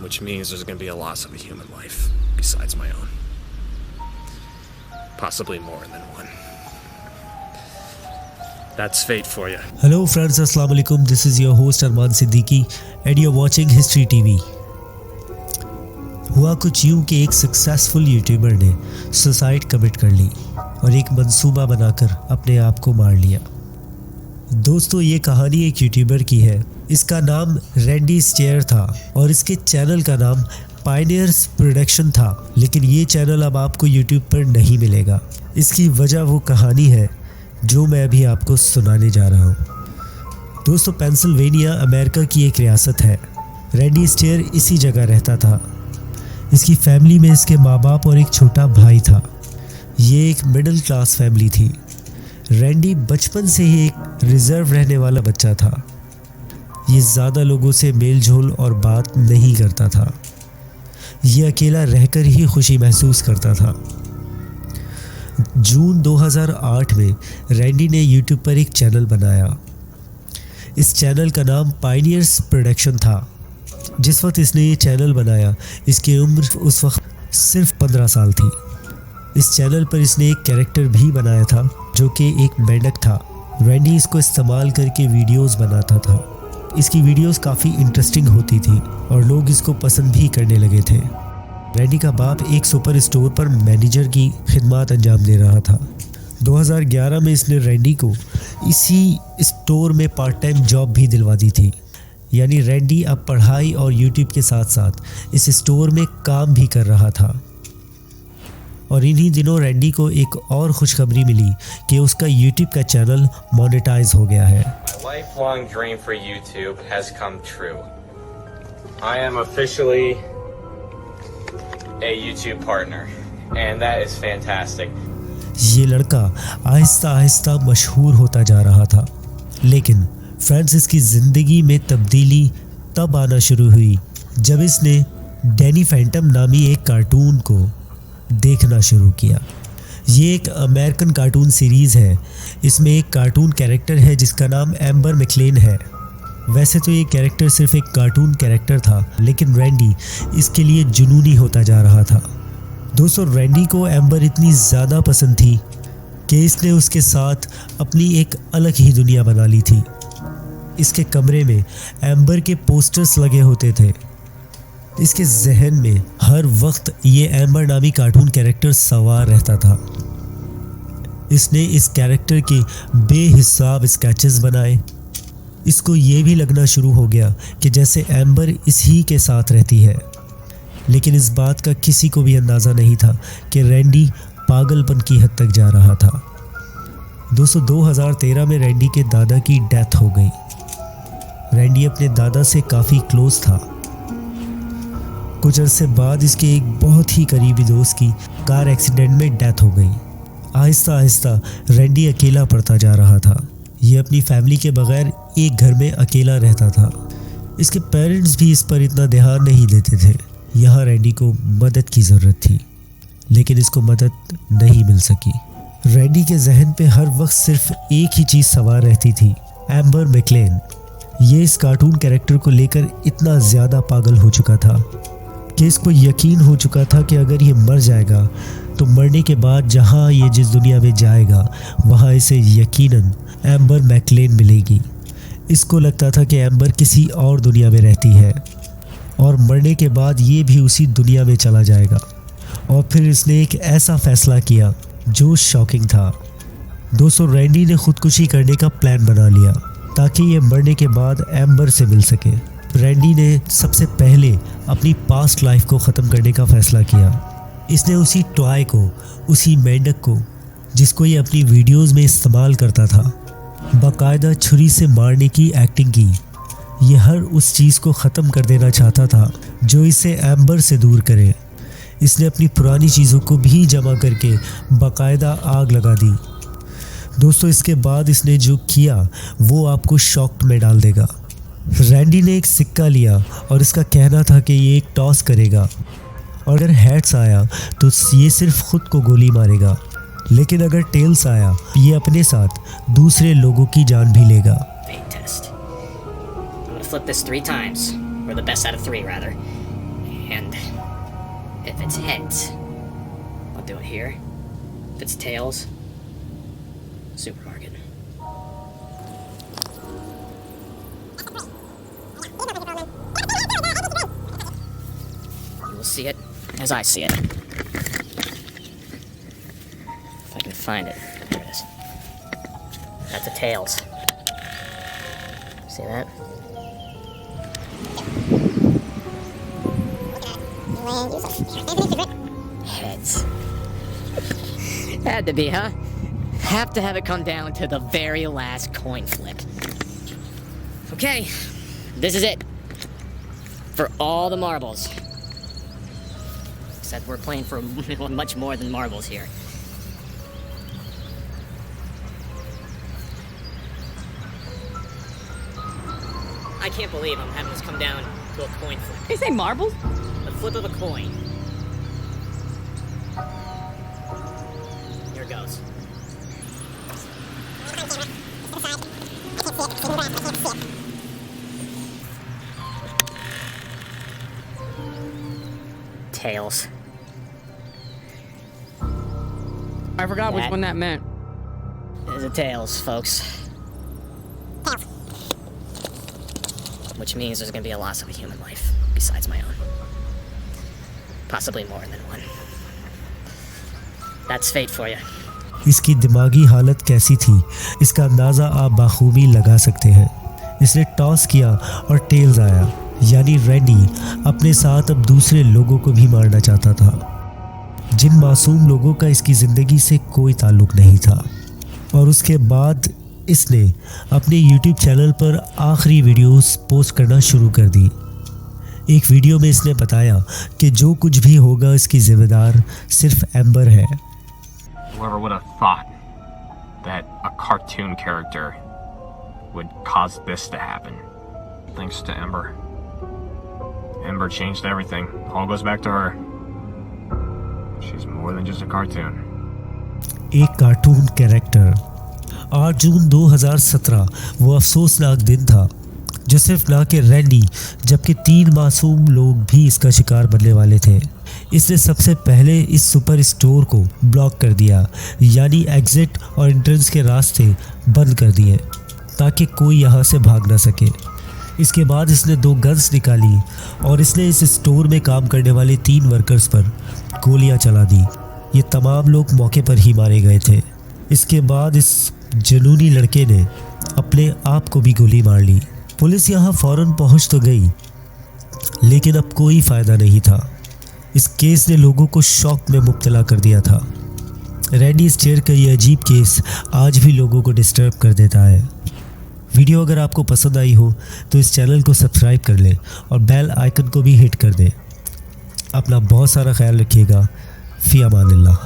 which means there's going to be a loss of a human life besides my own. Possibly more than one. That's fate for you. Hello friends, Assalamu alaikum. This is your host Arman Siddiqui and you're watching History TV. हुआ कुछ यूं कि एक successful YouTuber ने suicide commit कर ली और एक मंसूबा बनाकर अपने आप को मार लिया। दोस्तों, ये कहानी एक यूट्यूबर की है। इसका नाम रैंडी स्टेयर था और इसके चैनल का नाम पायनियर्स प्रोडक्शन था, लेकिन ये चैनल अब आपको यूट्यूब पर नहीं मिलेगा। इसकी वजह वो कहानी है जो मैं अभी आपको सुनाने जा रहा हूँ। दोस्तों, पेंसिल्वेनिया अमेरिका की एक रियासत है। रैंडी स्टेयर इसी जगह रहता था। इसकी फैमिली में इसके माँ बाप और एक छोटा भाई था। ये एक मिडिल क्लास फैमिली थी। रैंडी बचपन से ही एक रिजर्व रहने वाला बच्चा था। ये ज़्यादा लोगों से मेल जोल और बात नहीं करता था। ये अकेला रहकर ही खुशी महसूस करता था। जून 2008 में रैंडी ने यूट्यूब पर एक चैनल बनाया। इस चैनल का नाम पायनियर्स प्रोडक्शन था। जिस वक्त इसने ये चैनल बनाया, इसकी उम्र उस वक्त सिर्फ 15 साल थी। इस चैनल पर इसने एक कैरेक्टर भी बनाया था जो कि एक मेंढक था। रैंडी इसको इस्तेमाल करके वीडियोस बनाता था। इसकी वीडियोस काफ़ी इंटरेस्टिंग होती थी और लोग इसको पसंद भी करने लगे थे। रैंडी का बाप एक सुपर स्टोर पर मैनेजर की खिदमत अंजाम दे रहा था। 2011 में इसने रैंडी को इसी स्टोर में पार्ट टाइम जॉब भी दिलवा दी थी। यानी रैंडी अब पढ़ाई और यूट्यूब के साथ साथ इस स्टोर में काम भी कर रहा था। और इन्हीं दिनों रैंडी को एक और खुशखबरी मिली कि उसका यूट्यूब का चैनल मोनेटाइज हो गया है। My lifelong dream for YouTube has come true. I am officially a YouTube partner, and that is fantastic. ये लड़का आहिस्ता आहिस्ता मशहूर होता जा रहा था, लेकिन फ्रेंड्स, इसकी ज़िंदगी में तब्दीली तब आना शुरू हुई जब इसने डैनी फैंटम नामी एक कार्टून को देखना शुरू किया। ये एक अमेरिकन कार्टून सीरीज़ है। इसमें एक कार्टून कैरेक्टर है जिसका नाम एम्बर मैकलेन है। वैसे तो ये कैरेक्टर सिर्फ एक कार्टून कैरेक्टर था, लेकिन रैंडी इसके लिए जुनूनी होता जा रहा था। दोस्तों, रैंडी को एम्बर इतनी ज़्यादा पसंद थी कि इसने उसके साथ अपनी एक अलग ही दुनिया बना ली थी। इसके कमरे में एम्बर के पोस्टर्स लगे होते थे। इसके जहन में हर वक्त ये एम्बर नामी कार्टून कैरेक्टर सवार रहता था। इसने इस कैरेक्टर के बेहिसाब स्केचेस बनाए। इसको ये भी लगना शुरू हो गया कि जैसे एम्बर इसी के साथ रहती है। लेकिन इस बात का किसी को भी अंदाज़ा नहीं था कि रैंडी पागलपन की हद तक जा रहा था। दोस्तों, 2013 में रैंडी के दादा की डेथ हो गई। रैंडी अपने दादा से काफ़ी क्लोज था। कुछ अरसे बाद इसके एक बहुत ही करीबी दोस्त की कार एक्सीडेंट में डेथ हो गई। आहिस्ता आहिस्ता रैंडी अकेला पड़ता जा रहा था। ये अपनी फैमिली के बगैर एक घर में अकेला रहता था। इसके पेरेंट्स भी इस पर इतना ध्यान नहीं देते थे। यहाँ रैंडी को मदद की ज़रूरत थी, लेकिन इसको मदद नहीं मिल सकी। रैंडी के जहन पे हर वक्त सिर्फ एक ही चीज़ सवार रहती थी, एम्बर मैकलेन। ये इस कार्टून कैरेक्टर को लेकर इतना ज़्यादा पागल हो चुका था कि इसको यकीन हो चुका था कि अगर ये मर जाएगा तो मरने के बाद जहाँ ये जिस दुनिया में जाएगा वहाँ इसे यकीनन एम्बर मैकलेन मिलेगी। इसको लगता था कि एम्बर किसी और दुनिया में रहती है और मरने के बाद ये भी उसी दुनिया में चला जाएगा। और फिर इसने एक ऐसा फैसला किया जो शॉकिंग था। दोस्तों, रैंडी ने खुदकुशी करने का प्लान बना लिया ताकि ये मरने के बाद एम्बर से मिल सके। रैंडी ने सबसे पहले अपनी पास्ट लाइफ को ख़त्म करने का फ़ैसला किया। इसने उसी टॉय को, उसी मेंढक को जिसको ये अपनी वीडियोस में इस्तेमाल करता था, बाकायदा छुरी से मारने की एक्टिंग की। ये हर उस चीज़ को ख़त्म कर देना चाहता था जो इसे एम्बर से दूर करे। इसने अपनी पुरानी चीज़ों को भी जमा करके बाकायदा आग लगा दी। दोस्तों, इसके बाद इसने जो किया वो आपको शॉक में डाल देगा। रैंडी ने एक सिक्का लिया और इसका कहना था कि ये एक टॉस करेगा और अगर हेड्स आया तो ये सिर्फ खुद को गोली मारेगा, लेकिन अगर टेल्स आया ये अपने साथ दूसरे लोगों की जान भी लेगा। Fate test. I'm gonna flip this 3 times, or the best out of 3 rather. And if it's heads, I'll do it here. If it's tails, supermarket. You will see it as I see it. If I can find it. There it is. That's the tails. See that? Heads. Had to be, huh? Have to have it come down to the very last coin flip. Okay, this is it. For all the marbles. Except we're playing for much more than marbles here. I can't believe I'm having this come down to a coin flip. They say marbles? The flip of a coin. Here it goes. Tails. I forgot which That- one that meant. Is a tails, folks. Which means there's gonna be a loss of a human life, besides my own. Possibly more than one. That's fate for you. इसकी दिमागी हालत कैसी थी इसका अंदाज़ा आप बाखूबी लगा सकते हैं। इसने टॉस किया और टेल्स आया, यानी रैंडी अपने साथ अब दूसरे लोगों को भी मारना चाहता था, जिन मासूम लोगों का इसकी ज़िंदगी से कोई ताल्लुक नहीं था। और उसके बाद इसने अपने YouTube चैनल पर आखिरी वीडियोस पोस्ट करना शुरू कर दी। एक वीडियो में इसने बताया कि जो कुछ भी होगा इसकी जिम्मेदार सिर्फ एम्बर है। Whoever would have thought that a cartoon character would cause this to happen? Thanks to Ember. Ember changed everything. All goes back to her. She's more than just a cartoon. एक cartoon character. 8 जून 2017 वो अफसोसनाक दिन था जो सिर्फ ना कि Randy जबकि 3 मासूम लोग भी इसका शिकार बनने वाले थे। इसने सबसे पहले इस सुपर स्टोर को ब्लॉक कर दिया, यानी एग्जिट और एंट्रेंस के रास्ते बंद कर दिए ताकि कोई यहाँ से भाग ना सके। इसके बाद इसने 2 गन्स निकाली और इसने इस स्टोर में काम करने वाले 3 वर्कर्स पर गोलियां चला दी। ये तमाम लोग मौके पर ही मारे गए थे। इसके बाद इस जुनूनी लड़के ने अपने आप को भी गोली मार ली। पुलिस यहाँ फ़ौरन पहुँच तो गई, लेकिन अब कोई फ़ायदा नहीं था। इस केस ने लोगों को शॉक में मुब्तला कर दिया था। रैंडी स्टेयर का ये अजीब केस आज भी लोगों को डिस्टर्ब कर देता है। वीडियो अगर आपको पसंद आई हो तो इस चैनल को सब्सक्राइब कर लें और बेल आइकन को भी हिट कर दें। अपना बहुत सारा ख्याल रखिएगा। फ़ी अमानिल्लाह।